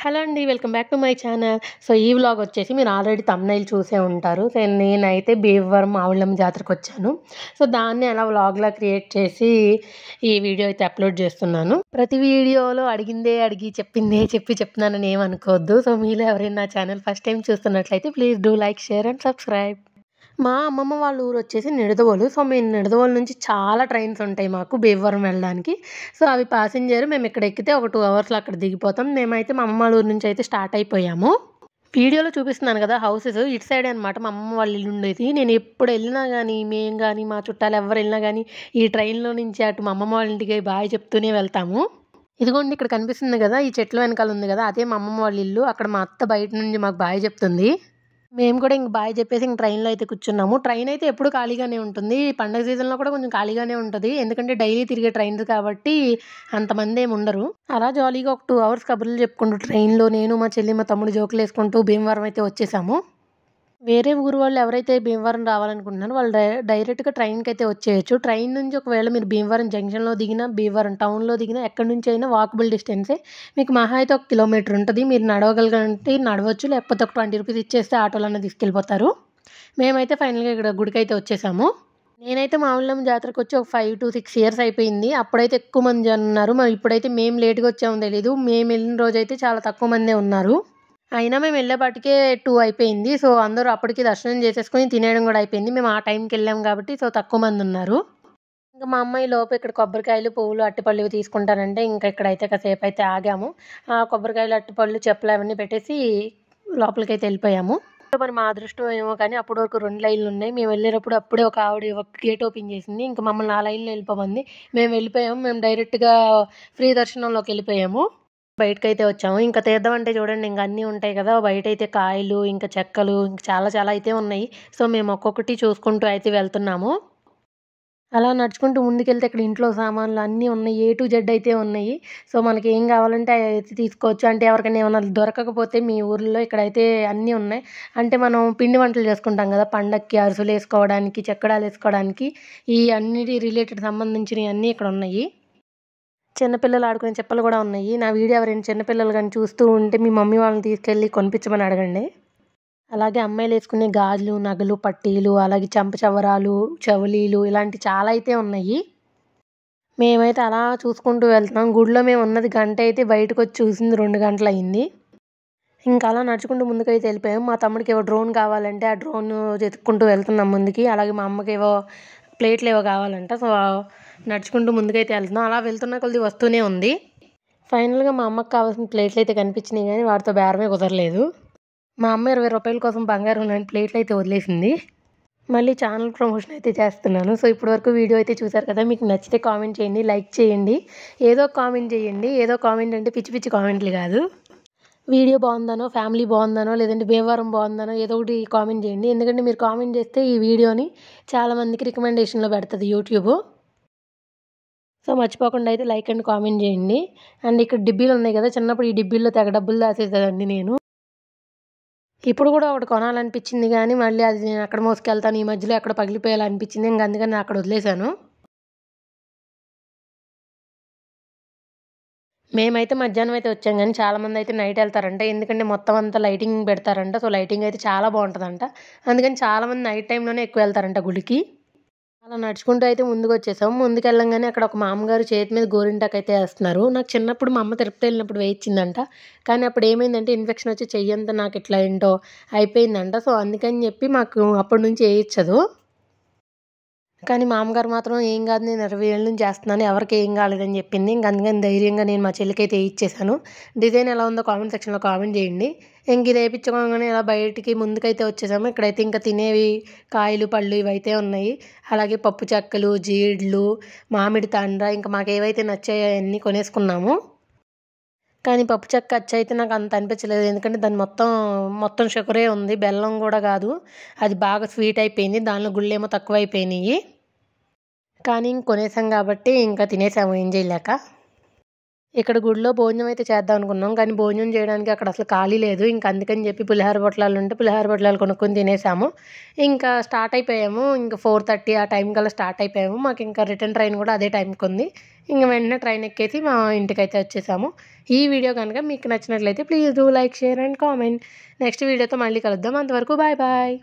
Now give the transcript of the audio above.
Hello అండి. Welcome back to my channel. So, ఈ vlog వచ్చేసి మీరు ఆల్రెడీ థంబ్‌నెయిల్ చూసే ఉంటారు. సో, నేనైతే భీమవరం మావుళ్ళమ్మ జాతరకొచ్చాను. సో, దాన్ని అలా వ్లాగ్‌లా క్రియేట్ చేసి ఈ వీడియో అయితే అప్‌లోడ్ చేస్తున్నాను. ప్రతి వీడియోలో అడిగిందే అడిగి, చెప్పిందే చెప్పి చెప్తున్నానని ఏమనుకోవద్దు. సో, మీలో ఎవరైనా నా ఛానల్ ఫస్ట్ టైం చూస్తున్నట్లయితే please do like, share and subscribe. మా అమ్మమ్మ వాళ్ళ ఊరొచ్చేసి నిడదవోలు. సో, మేము నిడదవోలు నుంచి చాలా ట్రైన్స్ ఉంటాయి మాకు భీమవరం వెళ్ళడానికి. సో, అవి ప్యాసింజర్ మేమిక్కడ ఎక్కితే ఒక 2 అవర్స్‌లో అక్కడ దిగిపోతాం. మేమైతే మా అమ్మమ్మ వాళ్ళ ఊరు నుంచి అయితే స్టార్ట్ అయిపోయాము. వీడియోలో చూపిస్తున్నాను కదా హౌసెస్ ఇటు సైడే అనమాట మా అమ్మమ్మ వాళ్ళ ఇల్లు ఉండేది. నేను ఎప్పుడు వెళ్ళినా గానీ, మేము గానీ, మా చుట్టాలు ఎవ్వరు వెళ్ళినా గానీ, ఈ ట్రైన్‌లో నుంచి అటు మా అమ్మమ్మ వాళ్ళ ఇంటికి బాయ్ చెప్తూనే వెళ్తాము. ఇదిగోండి ఇక్కడ కనిపిస్తుంది గదా! ఈ చెట్ల వెనకాల ఉంది గదా! అదే మా అమ్మమ్మ వాళ్ళ ఇల్లు. అక్కడ మా అత్త బయట నుంచి మాకు బాయ్ చెప్తుంది. మేము కూడా ఇంక బాయ్ చెప్పేసి ఇంక ట్రైన్‌లో అయితే కూర్చున్నాము. ట్రైన్ అయితే ఎప్పుడు ఖాళీగానే ఉంటుంది. పండగ సీజన్‌లో కూడా కొంచెం ఖాళీగానే ఉంటది. ఎందుకంటే డైలీ తిరిగే ట్రైన్స్ కాబట్టి అంతమందేమి ఉండరు. అలా జాలీగా ఒక 2 అవర్స్ కబుర్లు చెప్పుకుంటూ ట్రైన్‌లో నేను, మా చెల్లి, మా తమ్ముడు జోకులేసుకుంటూ భీమవరం అయితే వచ్చేసాము. వేరే ఊరు వాళ్ళు ఎవరైతే భీమవరం రావాలనుకుంటున్నారో వాళ్ళు డైరెక్ట్‌గా ట్రైన్‌కైతే వచ్చేయొచ్చు. ట్రైన్ నుంచి ఒకవేళ మీరు భీమవరం జంక్షన్‌లో దిగినా, భీమవరం టౌన్‌లో దిగినా ఎక్కడి నుంచైనా వాకబుల్ డిస్టెన్సే. మీకు మహా అయితే 1 కిలోమీటర్ ఉంటది. మీరు నడవగలిగంటే నడవచ్చు. లేకపోతే ఒక ₹20 ఇచ్చేస్తే ఆటోలోనే తీసుకెళ్ళిపోతారు. మేమైతే ఫైనల్‌గా ఇక్కడ గుడికైతే వచ్చేసాము. నేనైతే మావుళ్ళమ్మ జాతరకొచ్చి ఒక 5-6 ఇయర్స్ అయిపోయింది. అప్పుడైతే ఎక్కువ మంది జనాలున్నారు. మరి ఇప్పుడైతే మేము లేట్‌గా వచ్చామో తెలీదు. మేమెళ్ళిన రోజైతే చాలా తక్కువ మందే ఉన్నారు. అయినా మేమెళ్ళేపాటికే 2 అయిపోయింది. సో, అందరూ అప్పటికి దర్శనం చేసేసుకొని తినేయడం గూడా అయిపోయింది. మేము ఆ టైంకెళ్ళాం గాబట్టి సో, తక్కువ మందున్నారు. ఇంక మా అమ్మ ఈలోపు ఇక్కడ కొబ్బరికాయలు, పువ్వులు, అరటిపళ్ళు ఇవి తీసుకుంటానంటే ఇంక ఇక్కడైతే కాసేపయితే ఆగాము. కొబ్బరికాయలు, అరటిపళ్ళు, చెప్పులు అవన్నీ పెట్టేసి లోపలికైతే ఎళ్ళిపోయాము. మరి మా అదృష్టం ఏమో కానీ అప్పటి వరకు 2 లైన్‌లున్నాయి. మేము వెళ్ళేటప్పుడు అప్పుడే ఒక ఆవిడ ఒక గేట్ ఓపెన్ చేసింది. ఇంక మమ్మల్ని ఆ లైన్‌లో ఎళ్ళిపోమంది. మేము వెళ్ళిపోయాము. మేము డైరెక్ట్‌గా ఫ్రీ దర్శనంలోకెళ్ళిపోయాము. బయటకైతే వచ్చాము. ఇంకా తీర్థం అంటే చూడండి ఇంక అన్నీ ఉంటాయి కదా! బయటైతే కాయలు, ఇంకా చెక్కలు, ఇంక చాలా చాలా అయితే ఉన్నాయి. సో, మేము ఒక్కొక్కటి చూసుకుంటూ అయితే వెళ్తున్నాము. అలా నడుచుకుంటూ ముందుకెళ్తే ఇక్కడ ఇంట్లో సామాన్లు అన్నీ ఉన్నాయి. ఏ టు జెడ్ అయితే ఉన్నాయి. సో, మనకి ఏం కావాలంటే అయైతే తీసుకోవచ్చు. అంటే ఎవరికైనా ఏమన్నా దొరకకపోతే మీ ఊర్లో ఇక్కడైతే అన్నీ ఉన్నాయి. అంటే మనం పిండి వంటలు చేసుకుంటాం కదా! పండక్కి అరిసెలేసుకోవడానికి, చెక్కడాలేసుకోవడానికి ఈ అన్నిటి రిలేటెడ్ సంబంధించినయి అన్నీ ఇక్కడున్నాయి. చిన్న పిల్లలు ఆడుకునే చెప్పలు గూడా ఉన్నాయి. నా వీడియో ఎవరైనా చిన్న పిల్లలు గాని చూస్తూ ఉంటే మీ మమ్మీ వాళ్ళని తీసుకెళ్ళి కొనిపించమని అడగండి. అలాగే అమ్మాయిలేసుకునే గాజులు, నగలు, పట్టీలు, అలాగే చంపచవరాలు, చెవులీలు ఇలాంటి చాలా అయితే ఉన్నాయి. మేమైతే అలా చూసుకుంటూ వెళ్తున్నాం. గుడిలో మేమున్నది గంట అయితే బయటకొచ్చి చూసింది 2 గంటలయింది. ఇంకా అలా నడుచుకుంటూ ముందుకైతే ఎళ్ళిపోయాం. మా తమ్ముడికేవో డ్రోన్ కావాలంటే ఆ డ్రోను వెతుక్కుంటూ వెళ్తున్నాం ముందుకి. అలాగే మా అమ్మకేవో ప్లేట్లేవో కావాలంట. సో, నడుచుకుంటూ ముందుకైతే ఎళ్తున్నాం. అలా వెళ్తున్న కొద్దీ వస్తూనే ఉంది. ఫైనల్‌గా మా అమ్మకి కావాల్సిన ప్లేట్లయితే కనిపించినియి గానీ వాటితో బేరమే కుదరలేదు. మా అమ్మ ₹20 కోసం బంగారం లాంటి ప్లేట్లయితే వదిలేసింది. మళ్ళీ ఛానల్ ప్రమోషన్ అయితే చేస్తున్నాను. సో, ఇప్పటి వరకు వీడియో అయితే చూసారు కదా! మీకు నచ్చితే కామెంట్ చేయండి, లైక్ చేయండి. ఏదో కామెంట్ చేయండి. ఏదో కామెంట్ అంటే పిచ్చి పిచ్చి కామెంట్‌లు కాదు. వీడియో బావుందనో, ఫ్యామిలీ బావుందనో, లేదంటే భీమవరం బావుందనో ఏదో ఒకటి కామెంట్ చేయండి. ఎందుకంటే మీరు కామెంట్ చేస్తే ఈ వీడియోని చాలా మందికి రికమెండేషన్‌లో పెడతది యూట్యూబు. సో, మర్చిపోకుండా అయితే లైక్ అండ్ కామెంట్ చేయండి. అండ్ ఇక్కడ డిబ్బీలున్నాయి కదా! చిన్నప్పుడు ఈ డిబ్బీల్లో తెగ డబ్బులు దాసేదాన్ని నేను. ఇప్పుడు కూడా ఒకటి కొనాలనిపించింది గానీ, మళ్ళీ అది నేను ఎక్కడ మోసుకెళ్తాను, ఈ మధ్యలో ఎక్కడో పగిలిపోయేలా అనిపించింది. ఇంక అందుకని నేను అక్కడ వదిలేసాను. మేమైతే మధ్యాహ్నం అయితే వచ్చాం గానీ, చాలామందయితే నైట్ ఎళ్తారంట. ఎందుకంటే మొత్తం అంతా లైటింగ్ పెడతారంట. సో, లైటింగ్ అయితే చాలా బావుంటదంట. అందుకని చాలామంది నైట్ టైమ్‌లోనే ఎక్కువ వెళ్తారంట గుడికి. అలా నడుచుకుంటూ అయితే ముందుకొచ్చేసాం. ముందుకెళ్ళంగానే అక్కడ ఒక మామ్మగారు చేతి మీద గోరింటాకైతే ఏస్తున్నారు. నాకు చిన్నప్పుడు మా అమ్మ తిరుపతి ఎళ్ళినప్పుడు వేయించిందంట. కానీ అప్పుడు ఏమైందంటే ఇన్ఫెక్షన్ వచ్చి చెయ్యంతా నాకిట్లా ఏంటో అయిపోయిందంట. సో, అందుకని చెప్పి మాకు అప్పటి నుంచి ఏయిచ్చదు. కానీ మా అమ్మగారు మాత్రం "ఏం గాదు నేను 20 ఏళ్ల నుంచి చేస్తున్నాను. ఎవరికీ ఏం కాలేదని" చెప్పింది. ఇంక అందుకని ధైర్యంగా నేను మా చెల్లికైతే ఏయిచ్చేసాను. డిజైన్ ఎలా ఉందో కామెంట్ సెక్షన్‌లో కామెంట్ చేయండి. ఇంక ఇది ఏపిచ్చుకోగానే ఇలా బయటికి ముందుకైతే వచ్చేసాము. ఇక్కడైతే ఇంకా తినేవి కాయలు, పళ్ళు ఇవైతే ఉన్నాయి. అలాగే పప్పు చెక్కలు, జీడ్లు, మామిడి తాండ్ర ఇంకా మాకేవైతే నచ్చాయో అయన్నీ కొనేసుకున్నాము. కానీ పప్పు చెక్క అచ్చయితే నాకు అంత అనిపించలేదు. ఎందుకంటే దాన్ని మొత్తం షుగరే ఉంది. బెల్లం గూడా గాదు. అది బాగా స్వీట్ అయిపోయింది. దానిలో గుళ్ళేమో తక్కువైపోయినియి. కానీ ఇంక కొనేసాం గాబట్టి ఇంకా తినేసాము ఏం జేయలేక. ఇక్కడ గుడిలో భోజనం అయితే చేద్దాం అనుకున్నాం, కానీ భోజనం చేయడానికి అక్కడ అసలు ఖాళీ లేదు. ఇంక అందుకని చెప్పి పులిహోర పొట్లాలు ఉంటే పులిహోర పొట్లాలు కొనుక్కొని తినేసాము. ఇంకా స్టార్ట్ అయిపోయాము. ఇంకా 4:30 ఆ టైం కల్లా స్టార్ట్ అయిపోయాము. మాకు ఇంకా రిటర్న్ ట్రైన్ కూడా అదే టైంకి ఉంది. ఇంక వెంటనే ట్రైన్ ఎక్కేసి మా ఇంటికైతే వచ్చేసాము. ఈ వీడియో కనుక మీకు నచ్చినట్లయితే please do like, share and comment. Next వీడియోతో మళ్ళీ కలుద్దాం. అంతవరకు బాయ్ బాయ్.